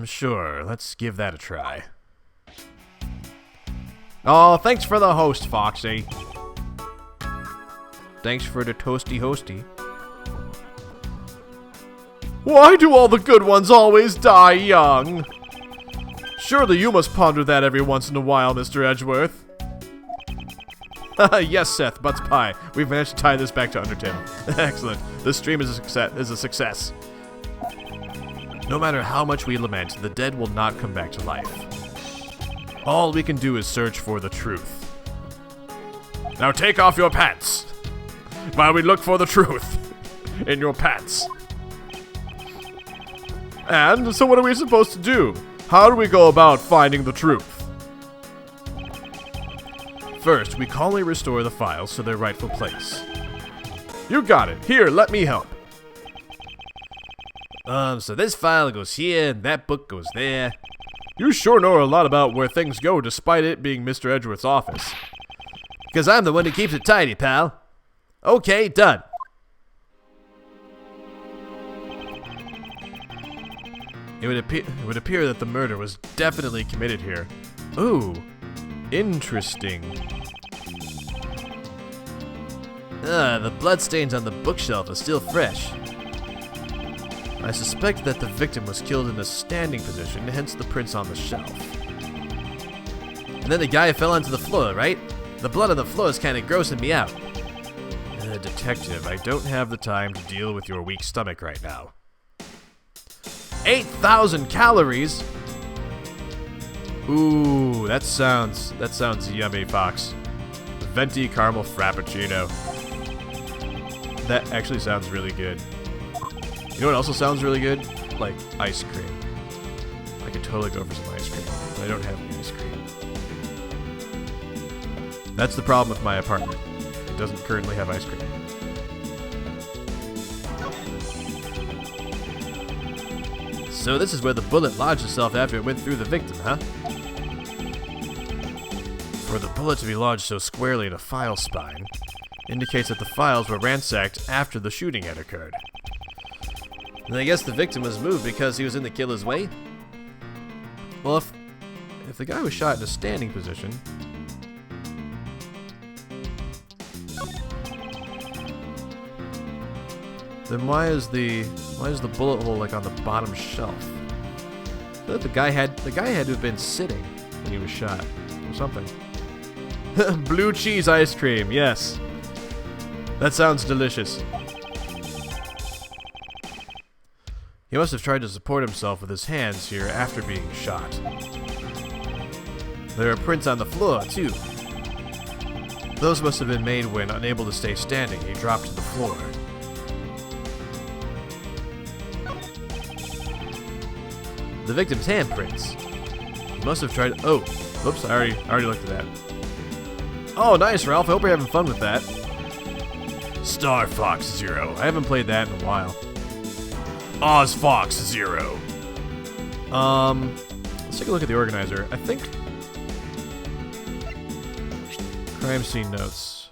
Sure, let's give that a try. Oh, thanks for the host, Foxy. Thanks for the toasty hosty. Why do all the good ones always die young? Surely you must ponder that every once in a while, Mr. Edgeworth. Yes, Seth, Butts Pie. We've managed to tie this back to Undertale. Excellent. This stream is a success. No matter how much we lament, the dead will not come back to life. All we can do is search for the truth. Now take off your pants, while we look for the truth in your pants. And so what are we supposed to do? How do we go about finding the truth? First, we calmly restore the files to their rightful place. You got it. Here, let me help. So this file goes here, and that book goes there. You sure know a lot about where things go, despite it being Mr. Edgeworth's office. Because I'm the one who keeps it tidy, pal. Okay, done. It would appear that the murder was definitely committed here. Ooh, interesting. The bloodstains on the bookshelf are still fresh. I suspect that the victim was killed in a standing position, hence the prints on the shelf. And then the guy fell onto the floor, right? The blood on the floor is kind of grossing me out. Detective, I don't have the time to deal with your weak stomach right now. 8,000 calories? Ooh, that sounds yummy, Fox. Venti caramel frappuccino. That actually sounds really good. You know what also sounds really good? Like ice cream. I could totally go for some ice cream, but I don't have any ice cream. That's the problem with my apartment. It doesn't currently have ice cream. So this is where the bullet lodged itself after it went through the victim, huh? For the bullet to be lodged so squarely in a file spine indicates that the files were ransacked after the shooting had occurred. And I guess the victim was moved because he was in the killer's way? Well, if the guy was shot in a standing position, then why is the bullet hole like on the bottom shelf? I thought the guy had to have been sitting when he was shot or something. Blue cheese ice cream, yes. That sounds delicious. He must have tried to support himself with his hands here after being shot. There are prints on the floor, too. Those must have been made when, unable to stay standing, he dropped to the floor. The victim's handprints. He must have tried. Oh, oops! I already looked at that. Oh, nice, Ralph. I hope you're having fun with that. Star Fox Zero. I haven't played that in a while. Oz Fox Zero. Let's take a look at the organizer. I think crime scene notes.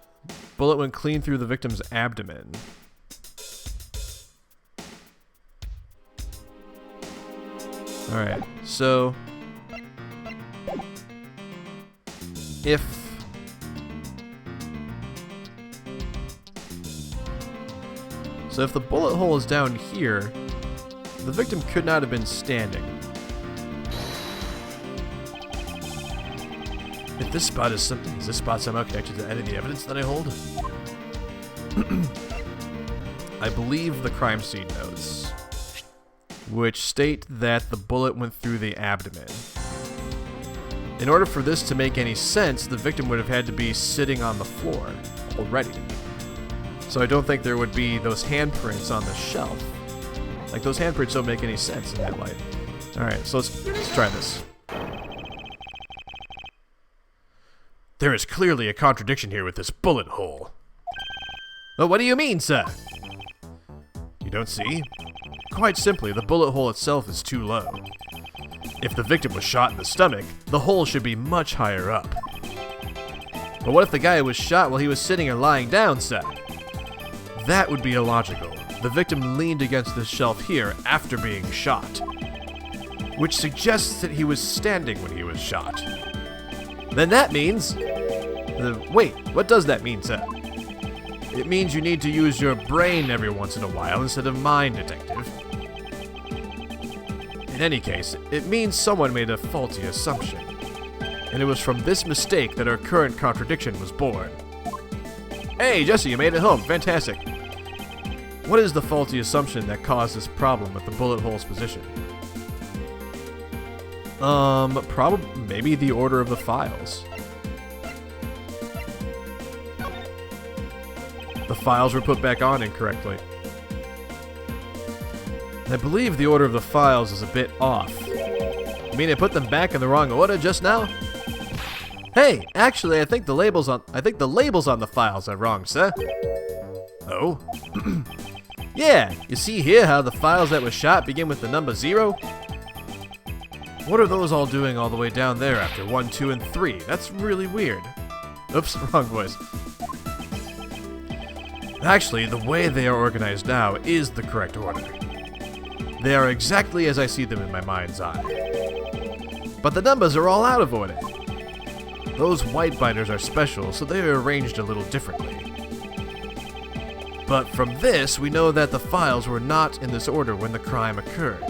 Bullet went clean through the victim's abdomen. Alright, so if the bullet hole is down here, the victim could not have been standing. If this spot is this spot somehow connected to any of the evidence that I hold? I believe the crime scene notes, which state that the bullet went through the abdomen. In order for this to make any sense, the victim would have had to be sitting on the floor already. So I don't think there would be those handprints on the shelf. Like, those handprints don't make any sense in that light. Alright, so let's try this. There is clearly a contradiction here with this bullet hole. Well, what do you mean, sir? You don't see? Quite simply, the bullet hole itself is too low. If the victim was shot in the stomach, the hole should be much higher up. But what if the guy was shot while he was sitting or lying down, sir? That would be illogical. The victim leaned against this shelf here after being shot. which suggests that he was standing when he was shot. Then that means... wait, what does that mean, sir? It means you need to use your brain every once in a while instead of mine, detective. In any case, it means someone made a faulty assumption. And it was from this mistake that our current contradiction was born. Hey, Jesse, you made it home. Fantastic. What is the faulty assumption that caused this problem with the bullet hole's position? Probably maybe the order of the files. The files were put back on incorrectly. I believe the order of the files is a bit off. You mean I put them back in the wrong order just now? Hey, actually, I think the labels on the files are wrong, sir. Oh? Yeah, you see here how the files that were shot begin with the number 0? What are those all doing all the way down there after 1, 2, and 3? That's really weird. Oops, wrong voice. Actually, the way they are organized now is the correct order. They are exactly as I see them in my mind's eye. But the numbers are all out of order. Those white binders are special, so they are arranged a little differently. But from this, we know that the files were not in this order when the crime occurred.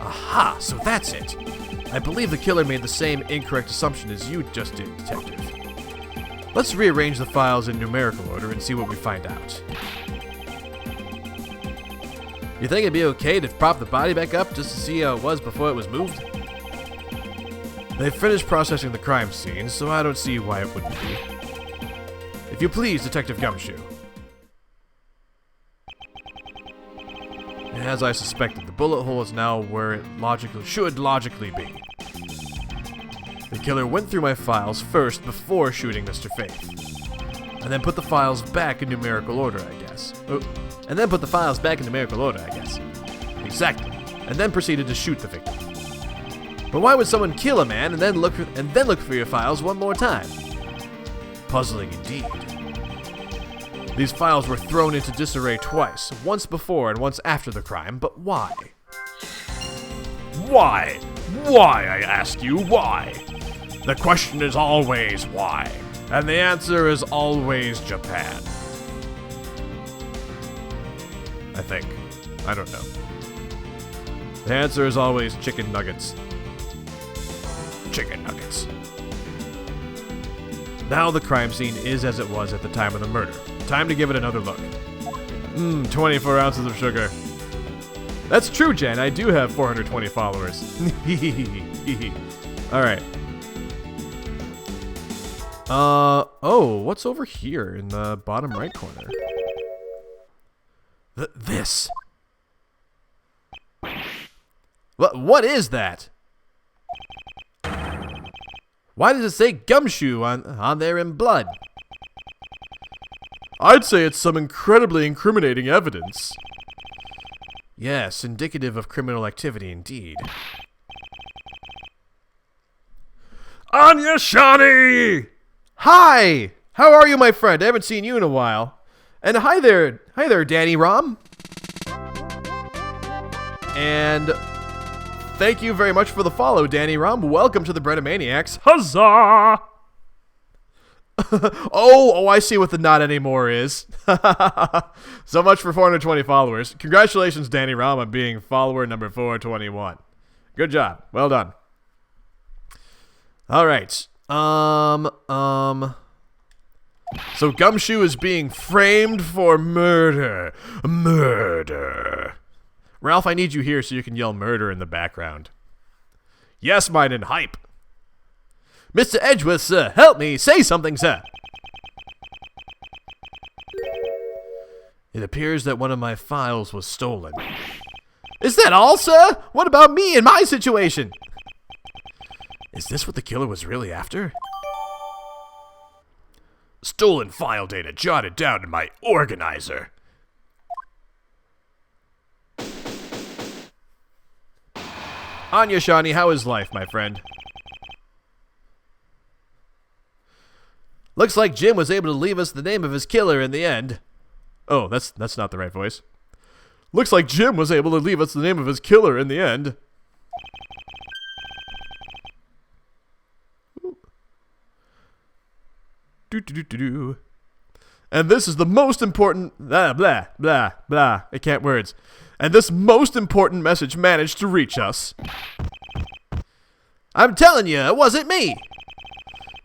Aha, so that's it. I believe the killer made the same incorrect assumption as you just did, Detective. Let's rearrange the files in numerical order and see what we find out. You think it'd be okay to prop the body back up just to see how it was before it was moved? They've finished processing the crime scene, so I don't see why it wouldn't be. If you please, Detective Gumshoe. As I suspected, the bullet hole is now where it should logically be. The killer went through my files first before shooting Mr. Faith. And then put the files back in numerical order, I guess. Exactly. And then proceeded to shoot the victim. But why would someone kill a man and then look for your files one more time? Puzzling indeed. These files were thrown into disarray twice, once before and once after the crime, but why? Why? Why, I ask you, why? The question is always why, and the answer is always Japan. I think. I don't know. The answer is always chicken nuggets. Chicken nuggets. Now the crime scene is as it was at the time of the murder. Time to give it another look. 24 ounces of sugar. That's true, Jen. I do have 420 followers. Alright. Oh, what's over here in the bottom right corner? This. What is that? Why does it say Gumshoe on there in blood? I'd say it's some incredibly incriminating evidence. Yes, indicative of criminal activity indeed. Anya Shani! Hi! How are you, my friend? I haven't seen you in a while. And hi there, Danny Rom. And thank you very much for the follow, Danny Rom. Welcome to the Breadomaniacs. Huzzah! oh, I see what the not anymore is. So much for 420 followers. Congratulations, Danny Rom, on being follower number 421. Good job. Well done. All right. So Gumshoe is being framed for murder. Murder. Ralph, I need you here so you can yell murder in the background. Yes, mine and hype. Mr. Edgeworth, sir, help me. Say something, sir. It appears that one of my files was stolen. Is that all, sir? What about me and my situation? Is this what the killer was really after? Stolen file data jotted down in my organizer. Anya Shani, how is life, my friend? Looks like Jim was able to leave us the name of his killer in the end. Oh, that's not the right voice. Looks like Jim was able to leave us the name of his killer in the end. Do. And this is the most important... Blah, blah, blah, blah. I can't words. And this most important message managed to reach us. I'm telling you, it wasn't me.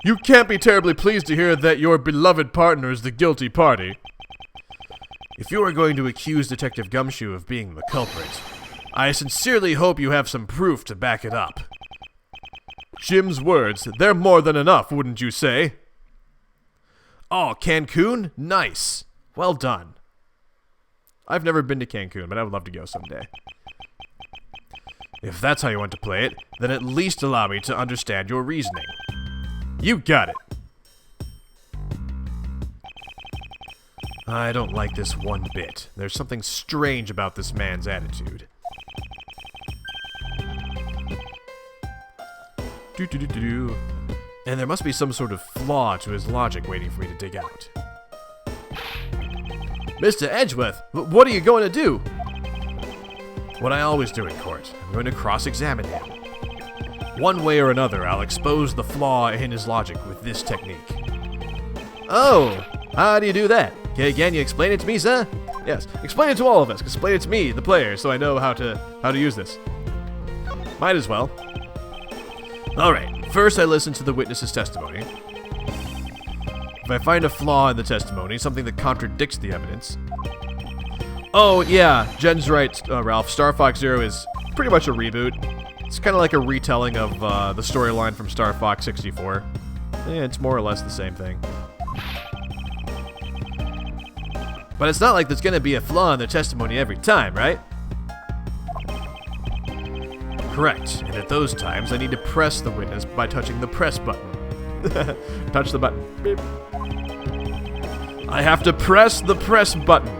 You can't be terribly pleased to hear that your beloved partner is the guilty party. If you are going to accuse Detective Gumshoe of being the culprit, I sincerely hope you have some proof to back it up. Jim's words, they're more than enough, wouldn't you say? Oh, Cancun? Nice. Well done. I've never been to Cancun, but I would love to go someday. If that's how you want to play it, then at least allow me to understand your reasoning. You got it. I don't like this one bit. There's something strange about this man's attitude. And there must be some sort of flaw to his logic waiting for me to dig out. Mr. Edgeworth, what are you going to do? What I always do in court. I'm going to cross-examine him. One way or another, I'll expose the flaw in his logic with this technique. Oh, how do you do that? Can you explain it to me, sir? Yes, explain it to all of us. Explain it to me, the player, so I know how to use this. Might as well. Alright, first I listen to the witness's testimony. If I find a flaw in the testimony, something that contradicts the evidence... Oh, yeah, Jen's right, Ralph. Star Fox Zero is pretty much a reboot. It's kind of like a retelling of the storyline from Star Fox 64. Yeah, it's more or less the same thing. But it's not like there's going to be a flaw in the testimony every time, right? Correct. And at those times, I need to press the witness by touching the press button. Touch the button. Beep. I have to press the press button.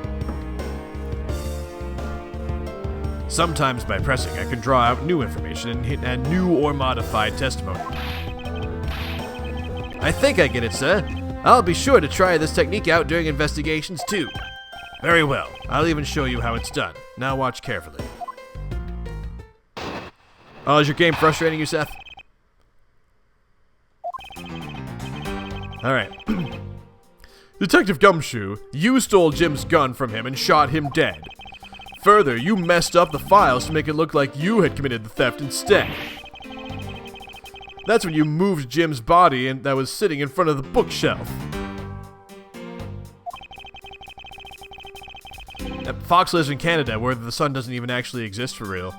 Sometimes by pressing, I can draw out new information and new or modified testimony. I think I get it, sir. I'll be sure to try this technique out during investigations, too. Very well. I'll even show you how it's done. Now watch carefully. Oh, is your game frustrating you, Seth? Alright. Detective Gumshoe, you stole Jim's gun from him and shot him dead. Further, you messed up the files to make it look like you had committed the theft instead. That's when you moved Jim's body and that was sitting in front of the bookshelf. Fox lives in Canada, where the sun doesn't even actually exist for real.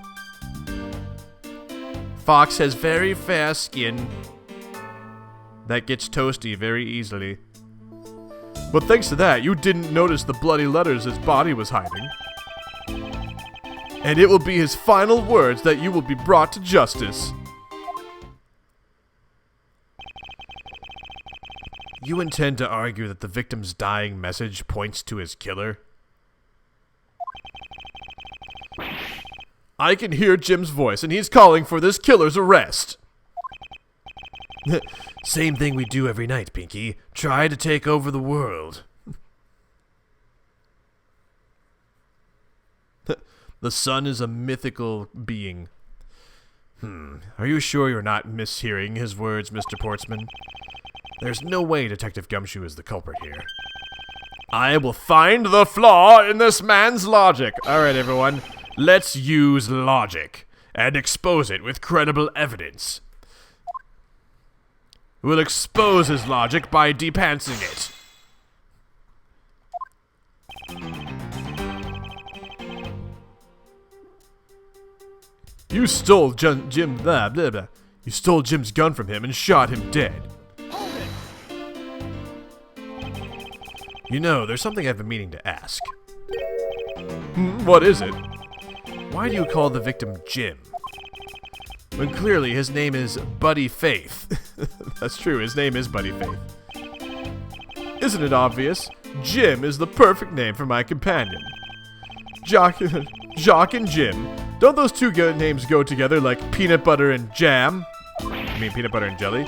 Fox has very fair skin that gets toasty very easily. But thanks to that, you didn't notice the bloody letters his body was hiding. And it will be his final words that you will be brought to justice. You intend to argue that the victim's dying message points to his killer? I can hear Jim's voice, and he's calling for this killer's arrest. Same thing we do every night, Pinky. Try to take over the world. The sun is a mythical being. Are you sure you're not mishearing his words, Mr. Portsman? There's no way Detective Gumshoe is the culprit here. I will find the flaw in this man's logic. Alright, everyone. Let's use logic and expose it with credible evidence. We'll expose his logic by depantsing it. You stole Jim blah blah blah. You stole Jim's gun from him and shot him dead. You know, there's something I've been meaning to ask. What is it? Why do you call the victim Jim? When clearly his name is Buddy Faith. That's true, his name is Buddy Faith. Isn't it obvious? Jim is the perfect name for my companion. Jock and Jim. Don't those two names go together like peanut butter and jam? I mean peanut butter and jelly?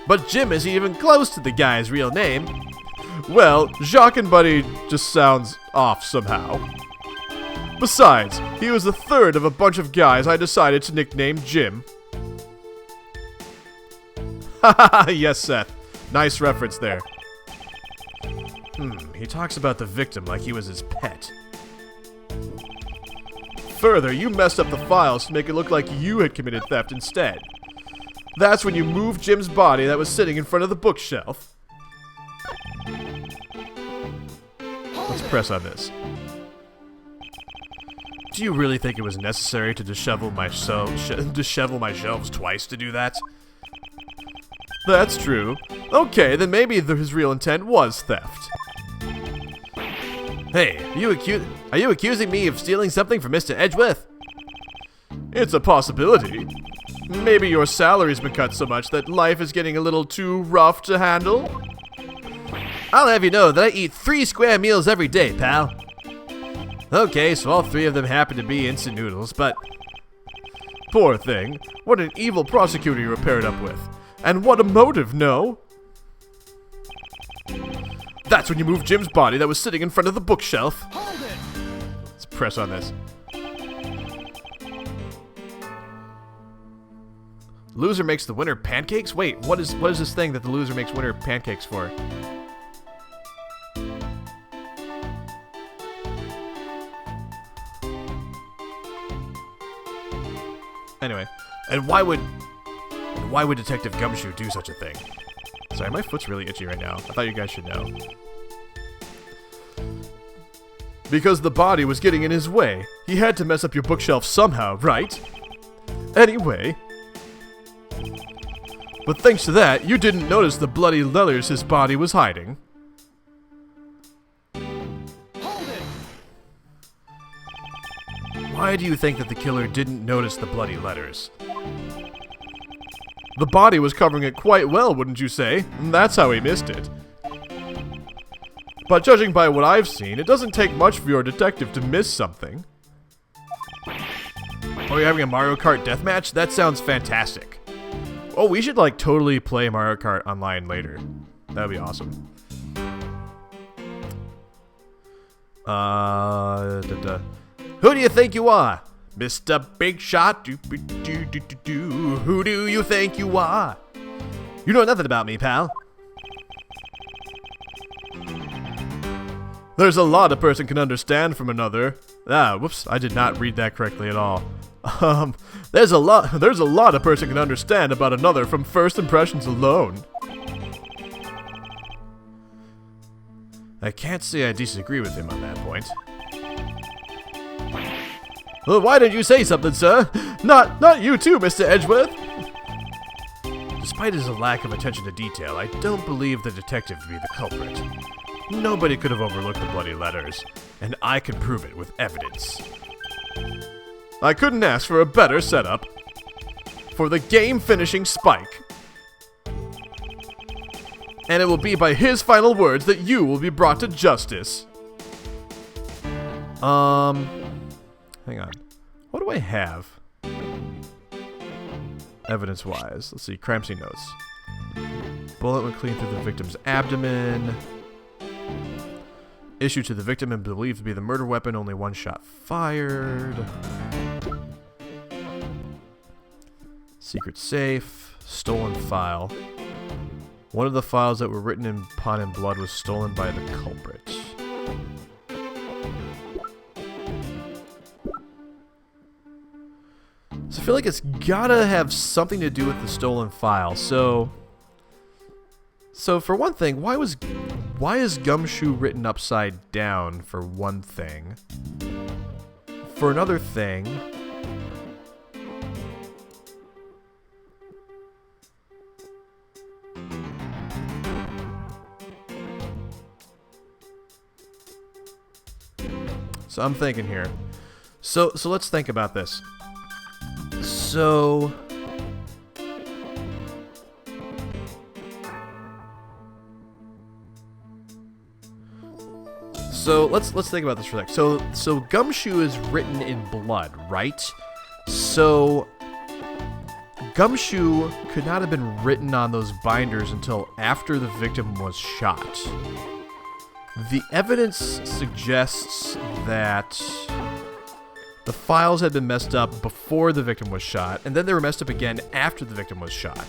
But Jim isn't even close to the guy's real name. Well, Jacques and Buddy just sounds off somehow. Besides, he was the third of a bunch of guys I decided to nickname Jim. Hahaha, yes, Seth. Nice reference there. He talks about the victim like he was his pet. Further, you messed up the files to make it look like you had committed theft instead. That's when you moved Jim's body that was sitting in front of the bookshelf. Let's press on this. Do you really think it was necessary to dishevel my shelves twice to do that? That's true. Okay, then maybe his real intent was theft. Hey, are you accusing me of stealing something from Mr. Edgeworth? It's a possibility. Maybe your salary's been cut so much that life is getting a little too rough to handle. I'll have you know that I eat 3 square meals every day, pal. Okay, so all 3 of them happen to be instant noodles, but... Poor thing. What an evil prosecutor you were paired up with. And what a motive, no? That's when you moved Jim's body that was sitting in front of the bookshelf. Hold it! Let's press on this. Loser makes the winner pancakes? Wait, what is this thing that the loser makes winner pancakes for? Anyway, and why would Detective Gumshoe do such a thing? Sorry, my foot's really itchy right now. I thought you guys should know. Because the body was getting in his way. He had to mess up your bookshelf somehow, right? Anyway. But thanks to that, you didn't notice the bloody letters his body was hiding. Hold it! Why do you think that the killer didn't notice the bloody letters? The body was covering it quite well, wouldn't you say? That's how he missed it. But judging by what I've seen, it doesn't take much for your detective to miss something. Oh, you're having a Mario Kart deathmatch? That sounds fantastic. Oh, we should like totally play Mario Kart online later. That'd be awesome. Who do you think you are? Mr. Big Shot? Who do you think you are? You know nothing about me, pal. There's a lot a person can understand from another. Whoops, I did not read that correctly at all. There's a lot a person can understand about another from first impressions alone. I can't say I disagree with him on that point. Well, why didn't you say something, sir? Not you too, Mr. Edgeworth. Despite his lack of attention to detail, I don't believe the detective to be the culprit. Nobody could have overlooked the bloody letters, and I can prove it with evidence. I couldn't ask for a better setup for the game-finishing Spike. And it will be by his final words that you will be brought to justice. Hang on. What do I have? Evidence-wise. Let's see. Crime scene notes. Bullet went clean through the victim's abdomen. Issued to the victim and believed to be the murder weapon. Only 1 shot fired. Secret safe. Stolen file. One of the files that were written upon in blood was stolen by the culprit. So I feel like it's gotta have something to do with the stolen file. So for one thing, why is Gumshoe written upside down for one thing? For another thing, so I'm thinking here. So let's think about this. So let's think about this for a sec. So Gumshoe is written in blood, right? So Gumshoe could not have been written on those binders until after the victim was shot. The evidence suggests that the files had been messed up before the victim was shot, and then they were messed up again after the victim was shot.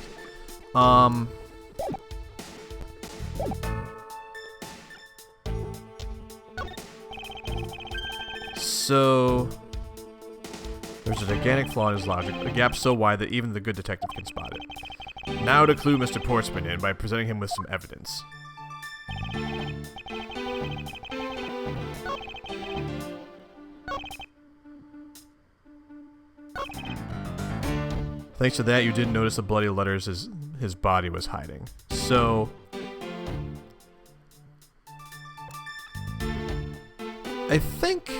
So there's a gigantic flaw in his logic, a gap so wide that even the good detective can spot it. Now to clue Mr. Portsman in by presenting him with some evidence. Thanks to that, you didn't notice the bloody letters his body was hiding. So I think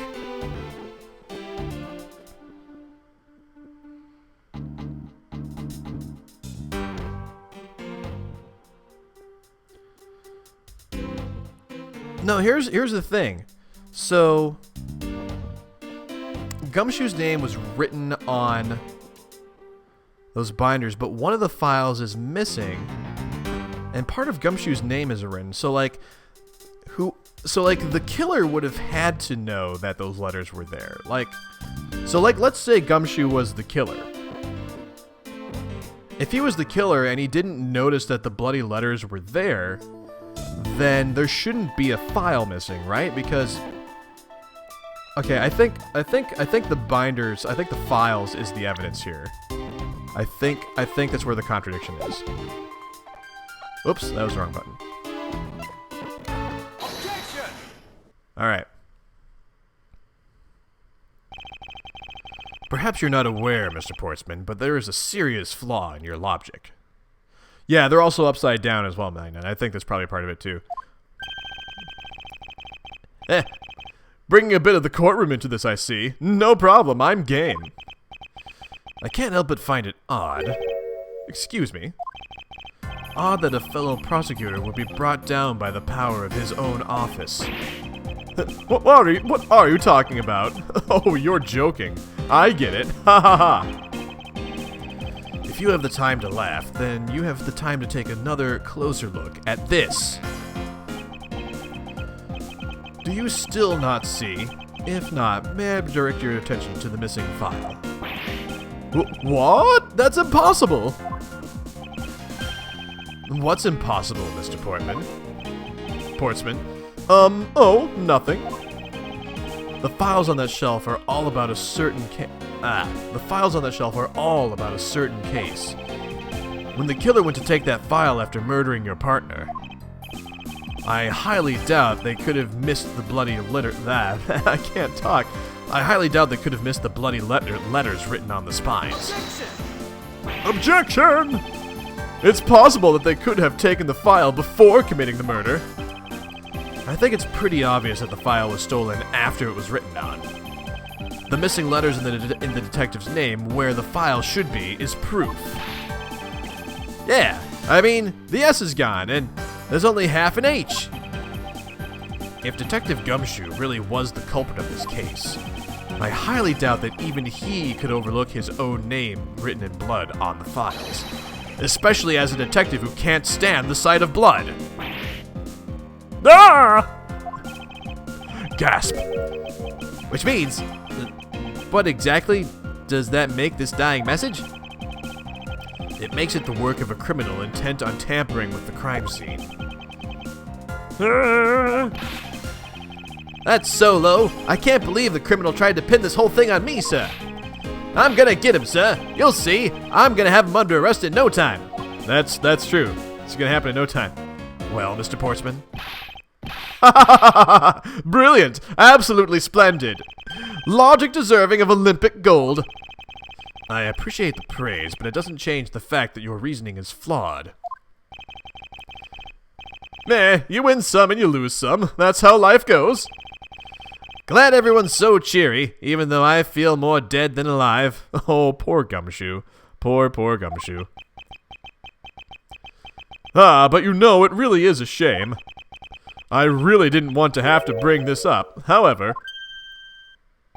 no, here's the thing. So Gumshoe's name was written on those binders, but one of the files is missing, and part of Gumshoe's name isn't written. So like the killer would have had to know that those letters were there. Let's say Gumshoe was the killer. If he was the killer and he didn't notice that the bloody letters were there, then there shouldn't be a file missing, right? Because okay, I think the binders, I think the files is the evidence here. I think that's where the contradiction is. Oops, that was the wrong button. Objection! All right. Perhaps you're not aware, Mr. Portsman, but there is a serious flaw in your logic. Yeah, they're also upside down as well, Magna. I think that's probably part of it too. Bringing a bit of the courtroom into this, I see. No problem, I'm game. I can't help but find it odd. Excuse me. Odd that a fellow prosecutor would be brought down by the power of his own office. What are you talking about? Oh, you're joking. I get it. Ha ha ha. If you have the time to laugh, then you have the time to take another closer look at this. Do you still not see? If not, may I direct your attention to the missing file? What? That's impossible! What's impossible, Mr. Portsman? Oh, nothing. The files on that shelf are all about a certain the files on that shelf are all about a certain case. When the killer went to take that file after murdering your partner, I highly doubt they could have missed the bloody letter. I can't talk. I highly doubt they could have missed the bloody letters written on the spines. Objection! It's possible that they could have taken the file before committing the murder. I think it's pretty obvious that the file was stolen after it was written on. The missing letters in the detective's name, where the file should be, is proof. Yeah, I mean, the S is gone, and there's only half an H. If Detective Gumshoe really was the culprit of this case, I highly doubt that even he could overlook his own name written in blood on the files, especially as a detective who can't stand the sight of blood. Ah! Gasp. Which means, what exactly does that make this dying message? It makes it the work of a criminal intent on tampering with the crime scene. That's so low. I can't believe the criminal tried to pin this whole thing on me, sir. I'm gonna get him, sir. You'll see. I'm gonna have him under arrest in no time. That's true. It's gonna happen in no time. Well, Mr. Portsman. Brilliant. Absolutely splendid. Logic deserving of Olympic gold. I appreciate the praise, but it doesn't change the fact that your reasoning is flawed. Meh, you win some and you lose some. That's how life goes. Glad everyone's so cheery, even though I feel more dead than alive. Oh, poor Gumshoe. Poor Gumshoe. Ah, but you know, it really is a shame. I really didn't want to have to bring this up. However...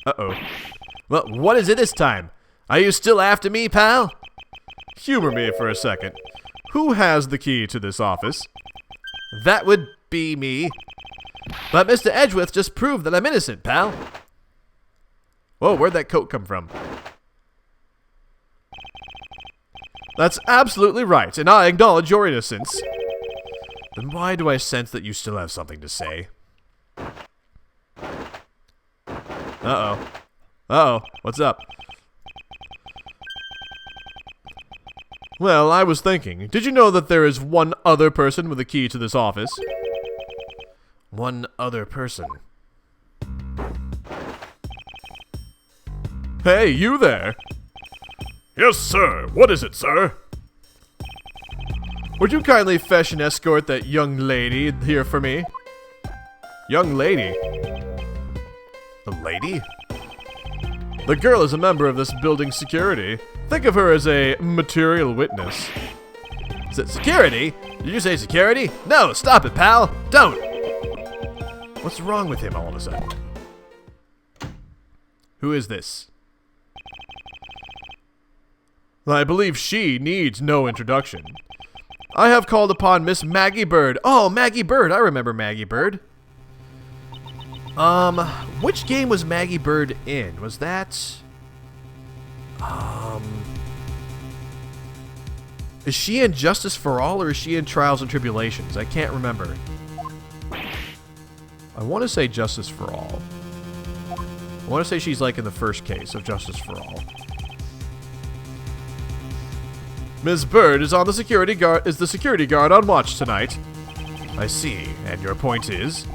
Uh-oh. Well, what is it this time? Are you still after me, pal? Humor me for a second. Who has the key to this office? That would be me. But Mr. Edgeworth just proved that I'm innocent, pal. Whoa, where'd that coat come from? That's absolutely right, and I acknowledge your innocence. Then why do I sense that you still have something to say? Uh-oh. Uh-oh. What's up? Well, I was thinking, did you know that there is one other person with a key to this office? One other person. Hey, you there! Yes, sir. What is it, sir? Would you kindly fetch and escort that young lady here for me? Young lady? A lady? The girl is a member of this building's security. Think of her as a material witness. Is it security? Did you say security? No, stop it, pal! Don't! What's wrong with him all of a sudden? Who is this? I believe she needs no introduction. I have called upon Miss Maggie Bird. Oh, Maggie Bird. I remember Maggie Bird. Which game was Maggie Bird in? Was that... Is she in Justice for All or is she in Trials and Tribulations? I can't remember. I want to say Justice for All. I want to say she's like in the first case of Justice for All. Ms. Bird is on the security guard. Is the security guard on watch tonight? I see. And your point is?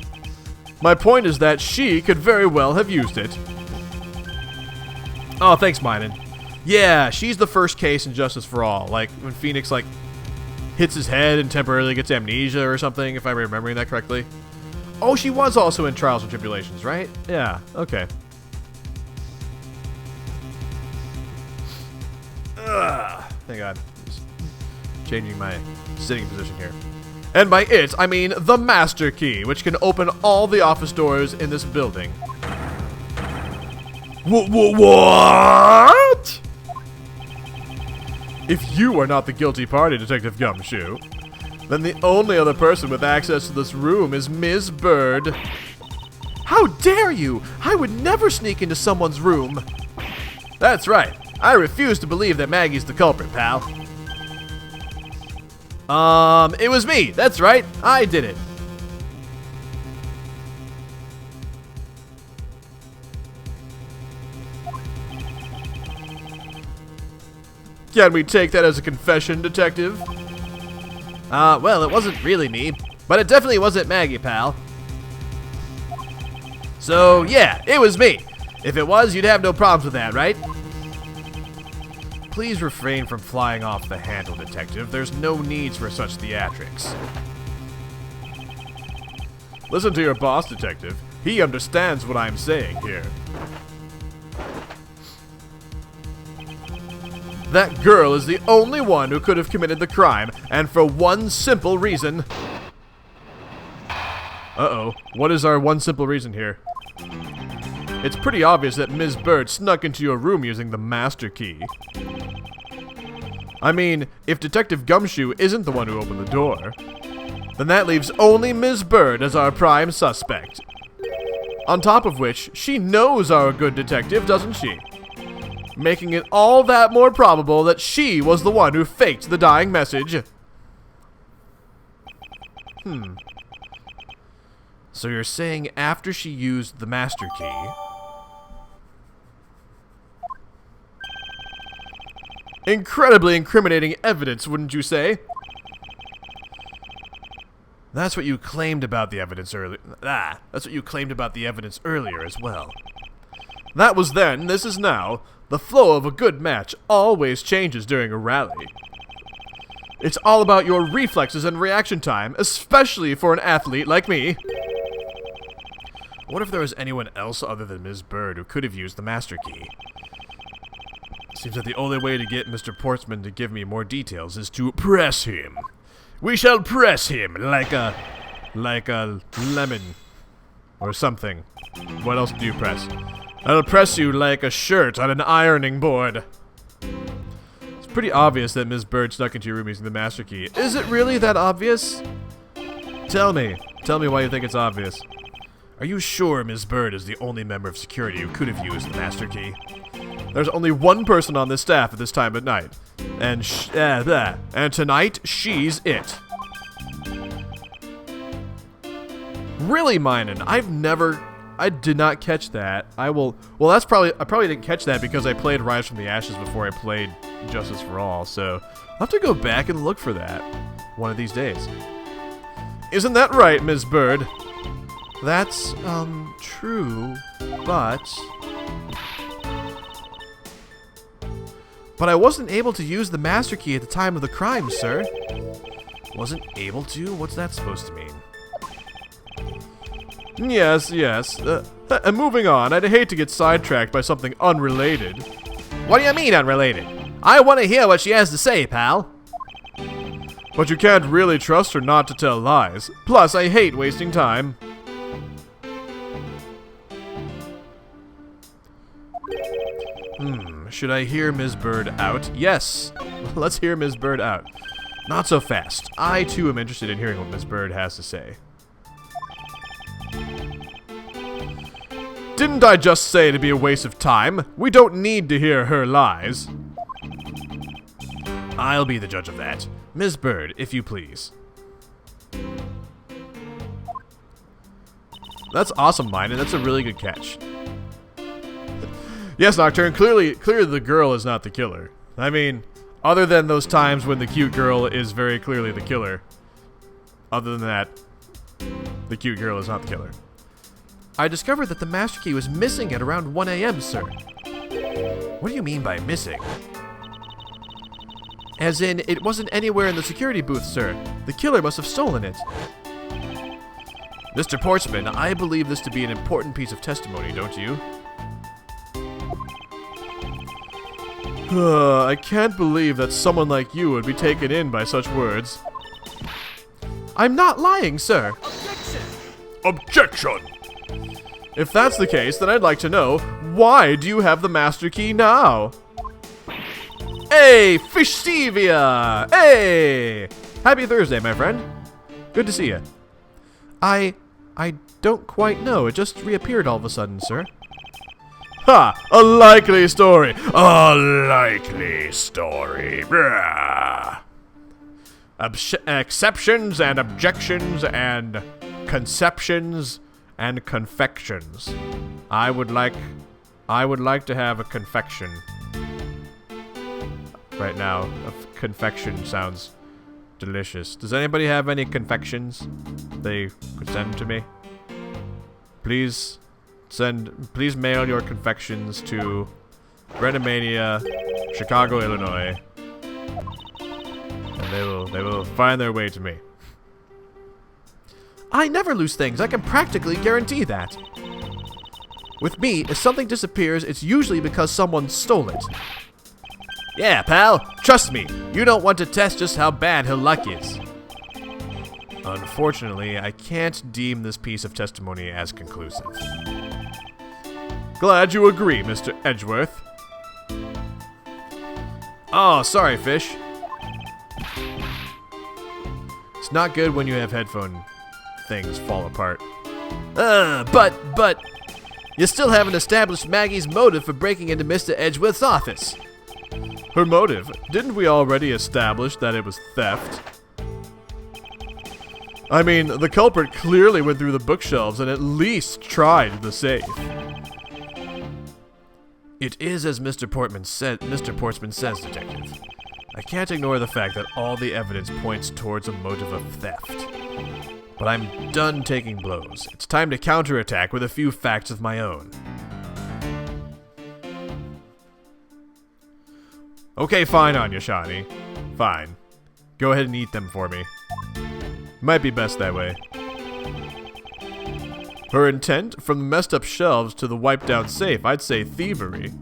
My point is that she could very well have used it. Oh, thanks, Minen. Yeah, she's the first case in Justice for All. Like when Phoenix like hits his head and temporarily gets amnesia or something, if I'm remembering that correctly. Oh, she was also in Trials and Tribulations, right? Yeah. Okay. Ugh. Thank God. Just changing my sitting position here. And by it, I mean the master key, which can open all the office doors in this building. What? If you are not the guilty party, Detective Gumshoe, then the only other person with access to this room is Ms. Bird. How dare you! I would never sneak into someone's room. That's right. I refuse to believe that Maggie's the culprit, pal. It was me. That's right. I did it. Can we take that as a confession, Detective? Well, it wasn't really me, but it definitely wasn't Maggie, pal. So, yeah, it was me. If it was, you'd have no problems with that, right? Please refrain from flying off the handle, Detective. There's no needs for such theatrics. Listen to your boss, Detective. He understands what I'm saying here. That girl is the only one who could have committed the crime, and for one simple reason. Uh-oh. What is our one simple reason here? It's pretty obvious that Ms. Bird snuck into your room using the master key. I mean, if Detective Gumshoe isn't the one who opened the door, then that leaves only Ms. Bird as our prime suspect. On top of which, she knows our good detective, doesn't she? Making it all that more probable that she was the one who faked the dying message. So you're saying after she used the master key... Incredibly incriminating evidence, wouldn't you say? That's what you claimed about the evidence earlier. That's what you claimed about the evidence earlier as well. That was then, this is now. The flow of a good match always changes during a rally. It's all about your reflexes and reaction time, especially for an athlete like me. What if there was anyone else other than Ms. Bird who could have used the master key? Seems that the only way to get Mr. Portsman to give me more details is to press him. We shall press him like a lemon or something. What else do you press? I'll press you like a shirt on an ironing board. It's pretty obvious that Ms. Bird snuck into your room using the master key. Is it really that obvious? Tell me why you think it's obvious. Are you sure Ms. Bird is the only member of security who could have used the master key? There's only one person on this staff at this time of night. And tonight, she's it. Really, Minen, I've never I did not catch that. I probably didn't catch that because I played Rise from the Ashes before I played Justice for All, so I'll have to go back and look for that one of these days. Isn't that right, Ms. Bird? That's, true, but I wasn't able to use the master key at the time of the crime, sir. Wasn't able to? What's that supposed to mean? Yes. Moving on, I'd hate to get sidetracked by something unrelated. What do you mean unrelated? I want to hear what she has to say, pal. But you can't really trust her not to tell lies. Plus, I hate wasting time. Should I hear Ms. Bird out? Yes. Let's hear Ms. Bird out. Not so fast. I, too, am interested in hearing what Ms. Bird has to say. Didn't I just say it'd be a waste of time? We don't need to hear her lies. I'll be the judge of that. Ms. Bird, if you please. That's awesome, Minded. That's a really good catch. Yes, Nocturne, clearly the girl is not the killer. I mean, other than those times when the cute girl is very clearly the killer. Other than that, the cute girl is not the killer. I discovered that the master key was missing at around 1 a.m., sir. What do you mean by missing? As in, it wasn't anywhere in the security booth, sir. The killer must have stolen it. Mr. Portsman, I believe this to be an important piece of testimony, don't you? I can't believe that someone like you would be taken in by such words. I'm not lying, sir. Objection! If that's the case, then I'd like to know, why do you have the master key now? Hey, Fish Stevia! Hey! Happy Thursday, my friend. Good to see you. I don't quite know. It just reappeared all of a sudden, sir. Ha! A likely story! A likely story! Exceptions and objections and conceptions and confections. I would like to have a confection. Right now, a confection sounds delicious. Does anybody have any confections they could send to me? Please mail your confections to Brenomania, Chicago, Illinois. And they will find their way to me. I never lose things. I can practically guarantee that. With me, if something disappears, it's usually because someone stole it. Yeah, pal. Trust me. You don't want to test just how bad her luck is. Unfortunately, I can't deem this piece of testimony as conclusive. Glad you agree, Mr. Edgeworth. Oh, sorry, Fish. It's not good when you have headphone things fall apart. But you still haven't established Maggie's motive for breaking into Mr. Edgeworth's office. Her motive? Didn't we already establish that it was theft? I mean, the culprit clearly went through the bookshelves and at least tried the safe. It is as Mr. Portsman says, Detective. I can't ignore the fact that all the evidence points towards a motive of theft. But I'm done taking blows. It's time to counterattack with a few facts of my own. Okay, fine on you, Shawnee. Fine. Go ahead and eat them for me. Might be best that way. Her intent? From the messed up shelves to the wiped down safe, I'd say thievery.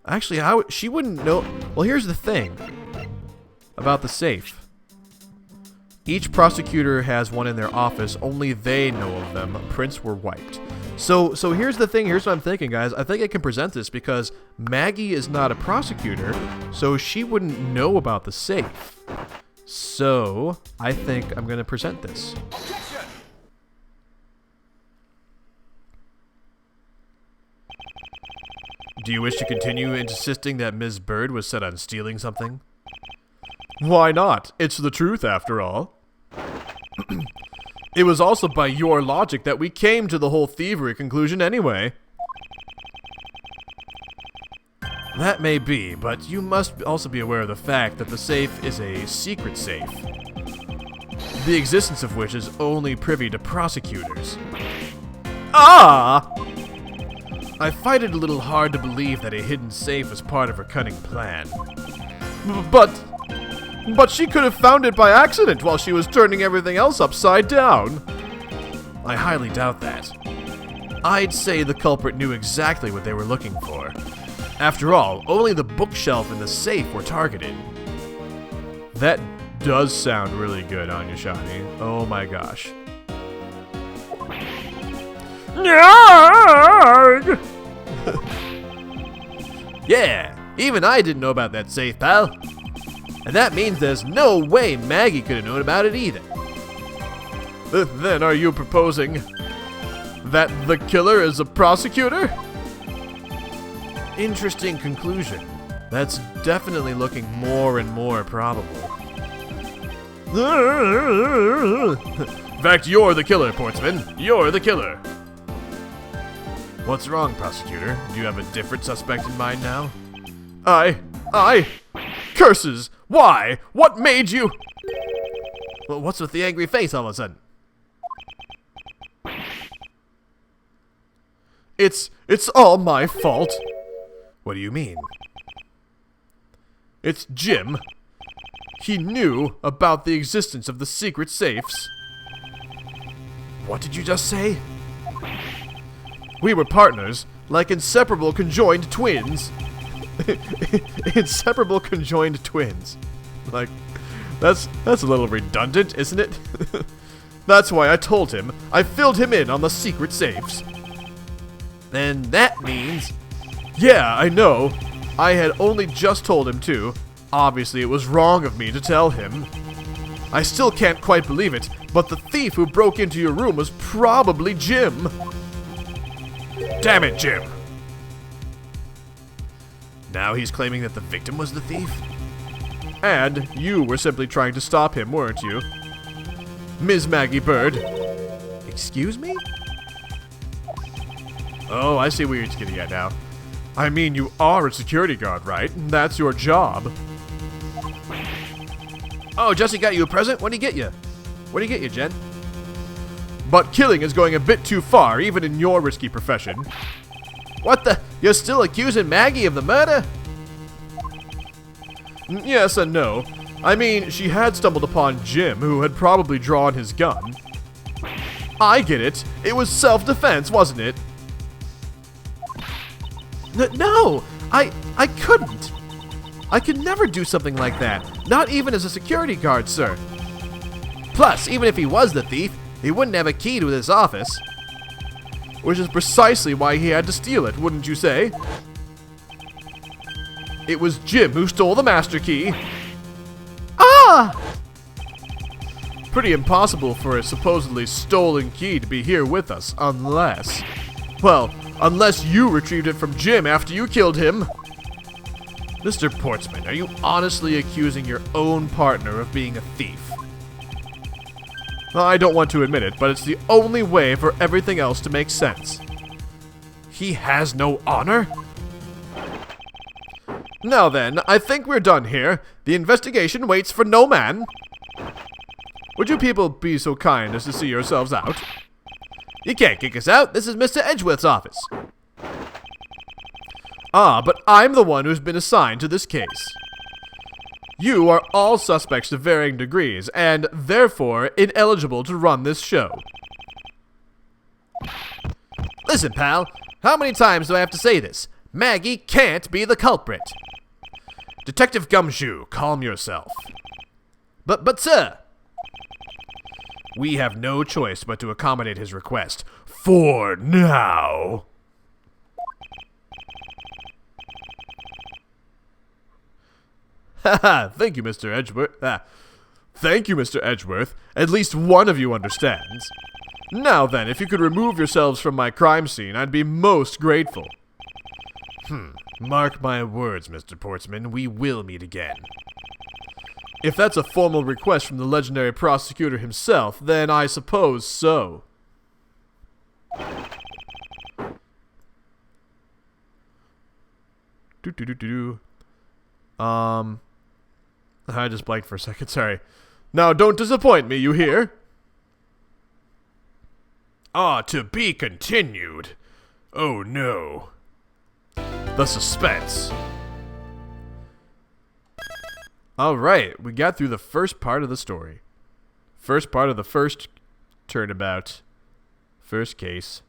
Actually, she wouldn't know. Well, here's the thing about the safe. Each prosecutor has one in their office. Only they know of them. Prints were wiped. So here's the thing. Here's what I'm thinking, guys. I think I can present this because Maggie is not a prosecutor, so she wouldn't know about the safe. So I think I'm going to present this. Do you wish to continue insisting that Ms. Bird was set on stealing something? Why not? It's the truth, after all. It was also by your logic that we came to the whole thievery conclusion anyway. That may be, but you must also be aware of the fact that the safe is a secret safe, the existence of which is only privy to prosecutors. Ah! I find it a little hard to believe that a hidden safe was part of her cunning plan. But she could have found it by accident while she was turning everything else upside down. I highly doubt that. I'd say the culprit knew exactly what they were looking for. After all, only the bookshelf and the safe were targeted. That does sound really good, Anya Shani. Oh my gosh. Yeah, even I didn't know about that safe, pal. And that means there's no way Maggie could have known about it either. Then are you proposing that the killer is a prosecutor? Interesting conclusion. That's definitely looking more and more probable. In fact, you're the killer, Portsman. You're the killer. What's wrong, prosecutor? Do you have a different suspect in mind now? Curses! Why? What made you? Well, what's with the angry face all of a sudden? It's all my fault. What do you mean? It's Jim. He knew about the existence of the secret safes. What did you just say? We were partners, like inseparable conjoined twins. Inseparable conjoined twins. Like, that's a little redundant, isn't it? That's why I told him I filled him in on the secret safes. And that means... Yeah, I know. I had only just told him too. Obviously, it was wrong of me to tell him. I still can't quite believe it, but the thief who broke into your room was probably Jim. Damn it, Jim. Now he's claiming that the victim was the thief? And you were simply trying to stop him, weren't you? Ms. Maggie Bird. Excuse me? Oh, I see where you're getting at now. I mean, you are a security guard, right? That's your job. Oh, Jesse got you a present? What did he get you? What did he get you, Jen? But killing is going a bit too far, even in your risky profession. What the? You're still accusing Maggie of the murder? Yes and no. I mean, she had stumbled upon Jim, who had probably drawn his gun. I get it. It was self-defense, wasn't it? No! I couldn't! I could never do something like that. Not even as a security guard, sir. Plus, even if he was the thief, he wouldn't have a key to his office. Which is precisely why he had to steal it, wouldn't you say? It was Jim who stole the master key. Ah! Pretty impossible for a supposedly stolen key to be here with us, unless... Well, unless you retrieved it from Jim after you killed him. Mr. Portsman, are you honestly accusing your own partner of being a thief? I don't want to admit it, but it's the only way for everything else to make sense. He has no honor? Now then, I think we're done here. The investigation waits for no man. Would you people be so kind as to see yourselves out? You can't kick us out. This is Mr. Edgeworth's office. Ah, but I'm the one who's been assigned to this case. You are all suspects to varying degrees, and therefore ineligible to run this show. Listen, pal, how many times do I have to say this? Maggie can't be the culprit. Detective Gumshoe, calm yourself. But sir, we have no choice but to accommodate his request. For now. Haha, thank you, Mr. Edgeworth. Thank you, Mr. Edgeworth. At least one of you understands. Now then, if you could remove yourselves from my crime scene, I'd be most grateful. Mark my words, Mr. Portsman, we will meet again. If that's a formal request from the legendary prosecutor himself, then I suppose so. I just blanked for a second, sorry. Now don't disappoint me, you hear? Ah, to be continued. Oh no. The suspense. Alright, we got through the first part of the story. First part of the first turnabout. First case.